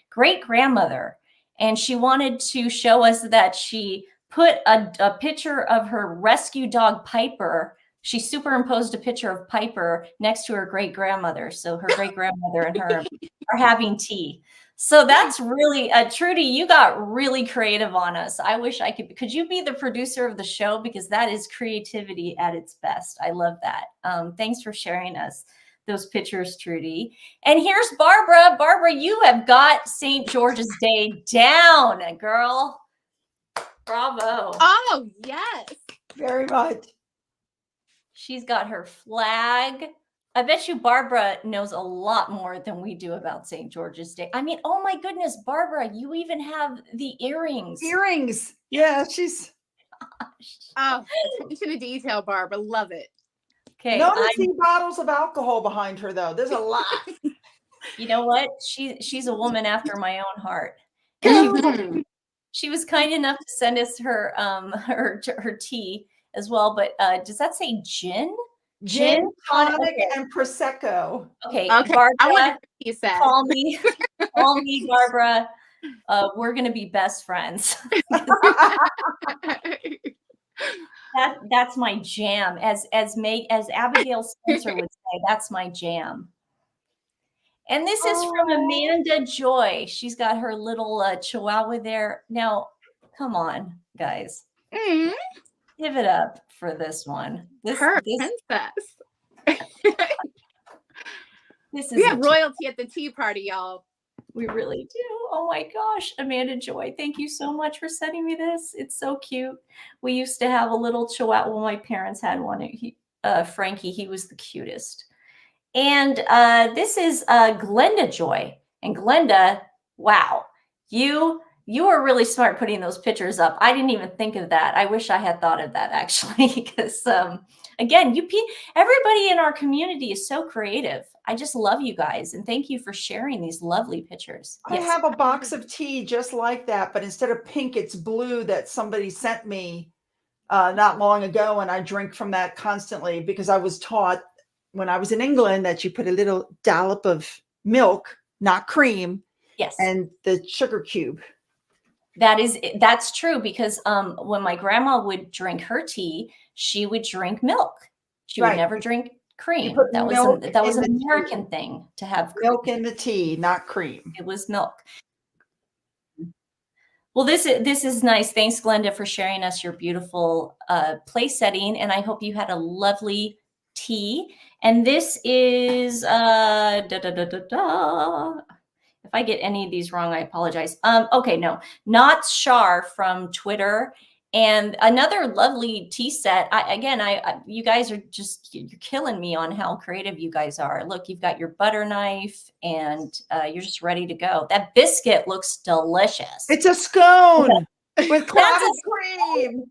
great-grandmother. And she wanted to show us that she put a picture of her rescue dog, Piper. She superimposed a picture of Piper next to her great-grandmother. So her great-grandmother and her are having tea. So that's really, Trudy, you got really creative on us. I wish I could you be the producer of the show? Because that is creativity at its best. I love that. Thanks for sharing us those pictures, Trudy. And here's Barbara. Barbara, you have got St. George's Day down, girl. Bravo. Oh, yes. Very much. She's got her flag. I bet you Barbara knows a lot more than we do about St. George's Day. I mean, oh my goodness, Barbara, you even have the earrings. Earrings. Yeah, she's. Oh, attention to detail, Barbara. Love it. Okay. Notice the bottles of alcohol behind her, though. There's a lot. You know what? She's a woman after my own heart. She was kind enough to send us her tea as well. But does that say gin? Gin, tonic, and prosecco. Okay, Barbara, I want you said. Call me, Barbara. We're gonna be best friends. That's my jam. As Abigail Spencer would say, that's my jam. And this is from Amanda Joy. She's got her little chihuahua there. Now, come on, guys. Give it up for this one. This princess. We have royalty at the tea party, y'all. We really do. Oh my gosh, Amanda Joy, thank you so much for sending me this. It's so cute. We used to have a little chihuahua. Well, my parents had one. Frankie, he was the cutest. And this is Glenda Joy. And Glenda, wow, you are really smart putting those pictures up. I didn't even think of that. I wish I had thought of that actually, because again, everybody in our community is so creative. I just love you guys, and thank you for sharing these lovely pictures. I have a box of tea just like that, but instead of pink, it's blue that somebody sent me not long ago, and I drink from that constantly because I was taught when I was in England that you put a little dollop of milk, not cream, yes, and the sugar cube. That's true, because when my grandma would drink her tea, she would drink milk. She would never drink cream. That was an American thing to have milk in the tea, not cream. It was milk. Well, this is nice. Thanks, Glenda, for sharing us your beautiful place setting, and I hope you had a lovely tea. And this is if I get any of these wrong, I apologize. Okay, no, not Shar from Twitter. And another lovely tea set. You guys are you're killing me on how creative you guys are. Look, you've got your butter knife, and you're just ready to go. That biscuit looks delicious. It's a scone with clotted cream.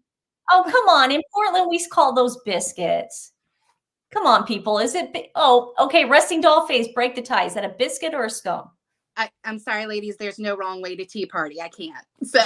Oh, come on. In Portland, we call those biscuits. Come on, people. Is it? Oh, okay. Resting Dollface, break the tie. Is that a biscuit or a scone? I'm sorry, ladies. There's no wrong way to tea party. I can't. So.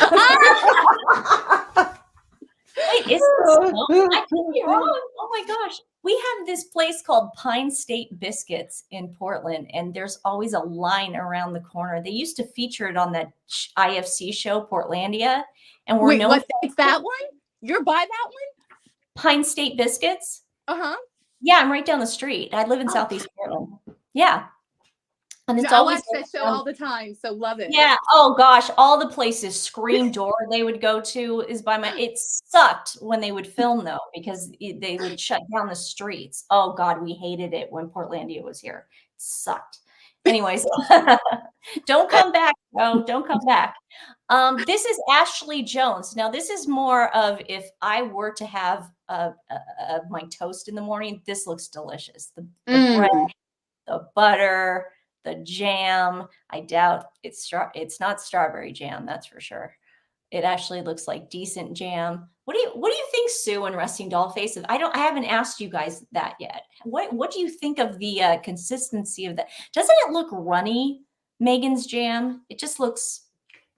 Wait, is it I could be wrong. Oh my gosh. We have this place called Pine State Biscuits in Portland, and there's always a line around the corner. They used to feature it on that IFC show, Portlandia. And we're known. It's that one? You're by that one? Pine State Biscuits? Uh-huh. Yeah, I'm right down the street. I live in Southeast Portland. Yeah. And it's always I watch that show all the time, so love it. Yeah. Oh gosh, all the places. Screen Door they would go to is by my. It sucked when they would film though, because they would shut down the streets. Oh God, we hated it when Portlandia was here. It sucked. Anyways, don't come back. No, don't come back. This is Ashley Jones. Now this is more of if I were to have my toast in the morning. This looks delicious. The bread, the butter. The jam, I doubt it's not strawberry jam, that's for sure. It actually looks like decent jam. What do you think, Sue and Resting Dollface? I haven't asked you guys that yet. What do you think of the consistency of that? Doesn't it look runny, Meghan's jam? It just looks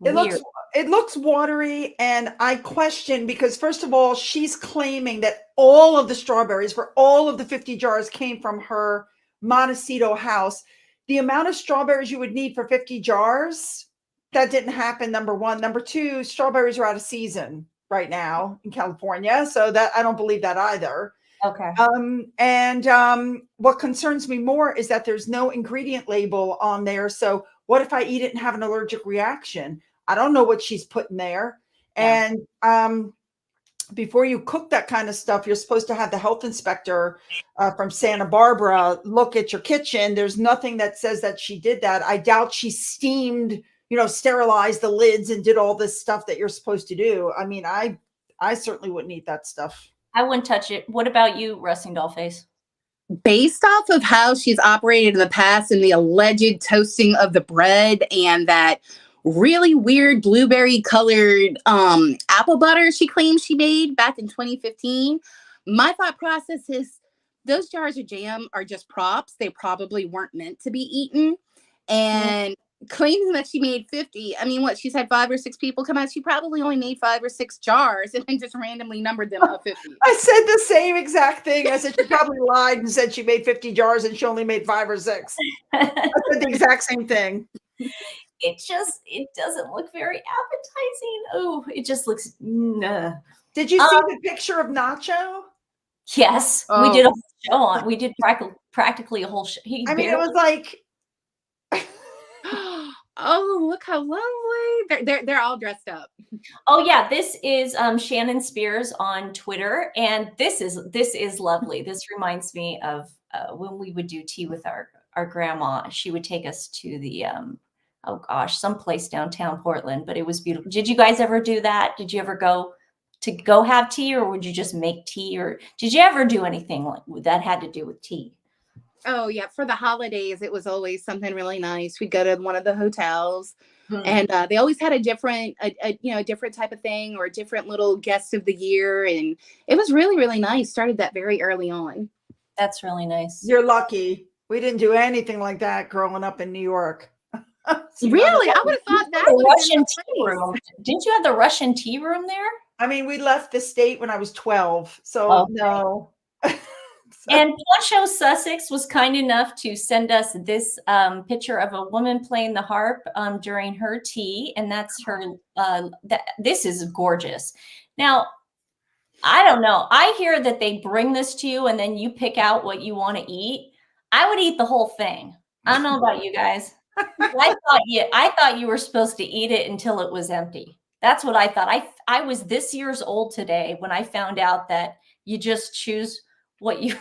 weird. It looks watery, and I question, because first of all, she's claiming that all of the strawberries for all of the 50 jars came from her Montecito house. The amount of strawberries you would need for 50 jars, that didn't happen, number one. Number two, strawberries are out of season right now in California. So that I don't believe that either. Okay. What concerns me more is that there's no ingredient label on there. So what if I eat it and have an allergic reaction? I don't know what she's putting there. Yeah. And before you cook that kind of stuff, you're supposed to have the health inspector from Santa Barbara look at your kitchen. There's nothing that says that she did that. I doubt she steamed, sterilized the lids and did all this stuff that you're supposed to do. I mean, I certainly wouldn't eat that stuff. I wouldn't touch it. What about you, Resting Dollface? Based off of how she's operated in the past and the alleged toasting of the bread and that really weird blueberry colored apple butter she claims she made back in 2015. My thought process is those jars of jam are just props. They probably weren't meant to be eaten. And claiming that she made 50, I mean, she's had 5 or 6 people come out. She probably only made 5 or 6 jars and then just randomly numbered them up 50. I said the same exact thing. I said she probably lied and said she made 50 jars and she only made 5 or 6. I said the exact same thing. It doesn't look very appetizing. Oh, it just looks. Nah. Did you see the picture of Nacho? Yes, we did a whole show on. We did practically a whole show. It was like. Oh, look how lovely! They're all dressed up. Oh yeah, this is Shannon Spears on Twitter, and this is lovely. This reminds me of when we would do tea with our grandma. She would take us to the oh gosh, someplace downtown Portland, but it was beautiful. Did you guys ever do that? Did you ever go have tea, or would you just make tea, or did you ever do anything that had to do with tea? Oh yeah, for the holidays, it was always something really nice. We'd go to one of the hotels, and they always had a different, a different type of thing, or a different little guest of the year, and it was really, really nice. Started that very early on. That's really nice. You're lucky. We didn't do anything like that growing up in New York. Really? I would have thought that the Russian tea room. Didn't you have the Russian tea room there? I mean, we left the state when I was 12, so no. And Poncho Sussex was kind enough to send us this picture of a woman playing the harp during her tea, and that's her. This is gorgeous. Now, I don't know. I hear that they bring this to you, and then you pick out what you want to eat. I would eat the whole thing. I don't know about you guys. I thought you were supposed to eat it until it was empty. That's what I thought. I was this year's old today when I found out that you just choose what you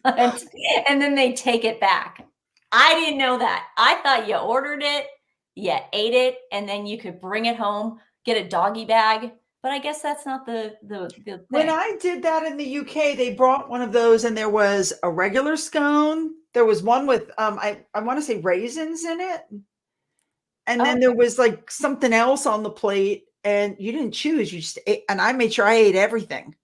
want and then they take it back. I didn't know that. I thought you ordered it, you ate it, and then you could bring it home, get a doggy bag. But I guess that's not the thing. When I did that in the UK, they brought one of those, and there was a regular scone. There was one with I want to say raisins in it, and then there was like something else on the plate, and you didn't choose. You just ate, and I made sure I ate everything.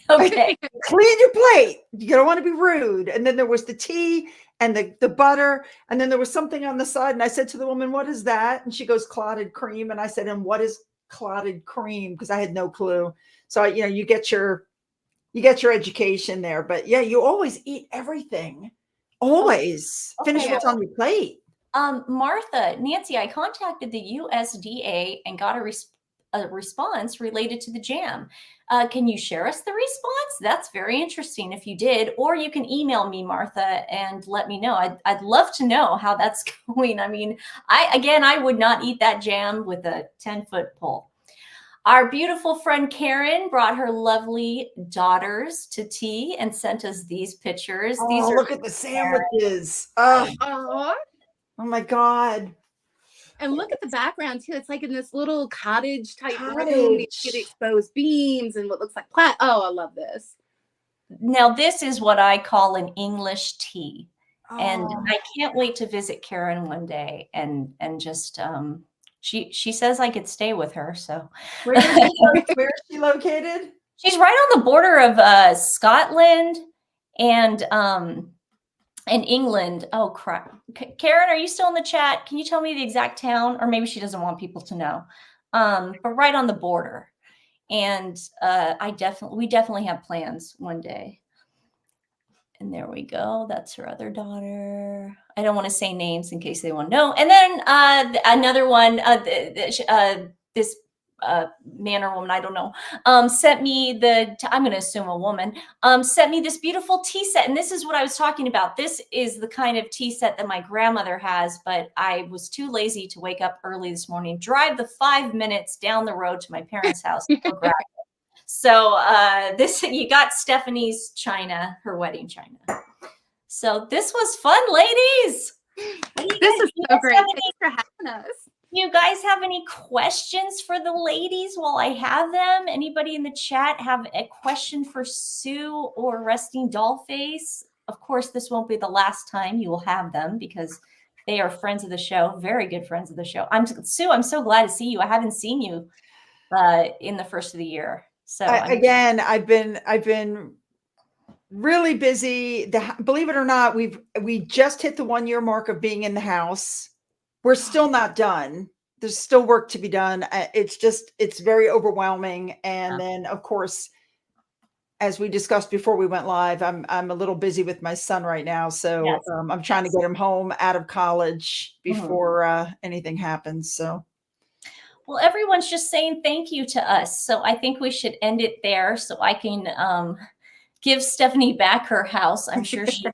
Okay, clean your plate. You don't want to be rude. And then there was the tea and the butter, and then there was something on the side. And I said to the woman, "What is that?" And she goes, "Clotted cream." And I said, "And what is clotted cream?" Because I had no clue. So you get your education there. But yeah, you always eat everything. Always finish what's on your plate. Martha, Nancy, I contacted the USDA and got a response related to the jam. Can you share us the response? That's very interesting if you did, or you can email me, Martha, and let me know. I'd love to know how that's going. I mean, I would not eat that jam with a 10-foot pole. Our beautiful friend Karen brought her lovely daughters to tea and sent us these pictures. Oh, these are look at the sandwiches. Oh my God. And look at the background too. It's like in this little cottage type room. You get exposed beams and what looks like plat. Oh, I love this. Now, this is what I call an English tea. And I can't wait to visit Karen one day and just she says I could stay with her. So where is she located? She's right on the border of Scotland and England. Oh crap. Karen, are you still in the chat? Can you tell me the exact town? Or maybe she doesn't want people to know. But right on the border. And we definitely have plans one day. And there we go. That's her other daughter. I don't want to say names in case they want to know. And then another one, this man or woman, I don't know, sent me I'm going to assume a woman, sent me this beautiful tea set. And this is what I was talking about. This is the kind of tea set that my grandmother has, but I was too lazy to wake up early this morning, drive the 5 minutes down the road to my parents' house to go grab it. So you got Stephanie's china, her wedding china. So this was fun, ladies. This is so great. Thanks for having us. You guys have any questions for the ladies while I have them? Anybody in the chat have a question for Sue or Resting Dollface? Of course, this won't be the last time you will have them because they are friends of the show, very good friends of the show. Sue, I'm so glad to see you. I haven't seen you in the first of the year. So again, I've been really busy. Believe it or not, we just hit the 1 year mark of being in the house. We're still not done. There's still work to be done. It's very overwhelming. And then of course, as we discussed before we went live, I'm a little busy with my son right now. So yes. I'm trying to get him home out of college before anything happens. So. Well, everyone's just saying thank you to us. So I think we should end it there so I can give Stephanie back her house. I'm sure she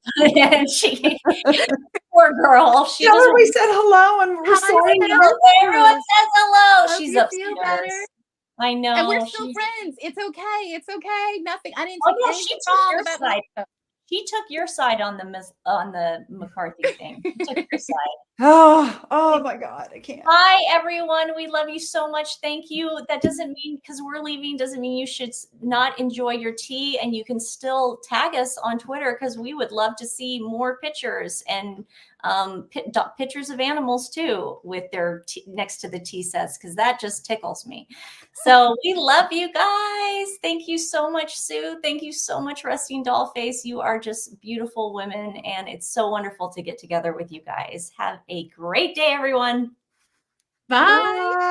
poor girl. She Tell her we said hello and we're sorry. Everyone says hello. Hope She's upstairs. I know. And we're still friends. It's okay. It's okay. Nothing. I didn't take she took your side. She took your side on the McCarthy thing. She took your side. Oh my God, I can't. Bye, everyone. We love you so much. Thank you. That doesn't mean because we're leaving doesn't mean you should not enjoy your tea, and you can still tag us on Twitter because we would love to see more pictures and pictures of animals too with their next to the tea sets because that just tickles me. So we love you guys. Thank you so much, Sue. Thank you so much, Rusty and Dollface. You are just beautiful women, and it's so wonderful to get together with you guys. Have a great day, everyone. Bye.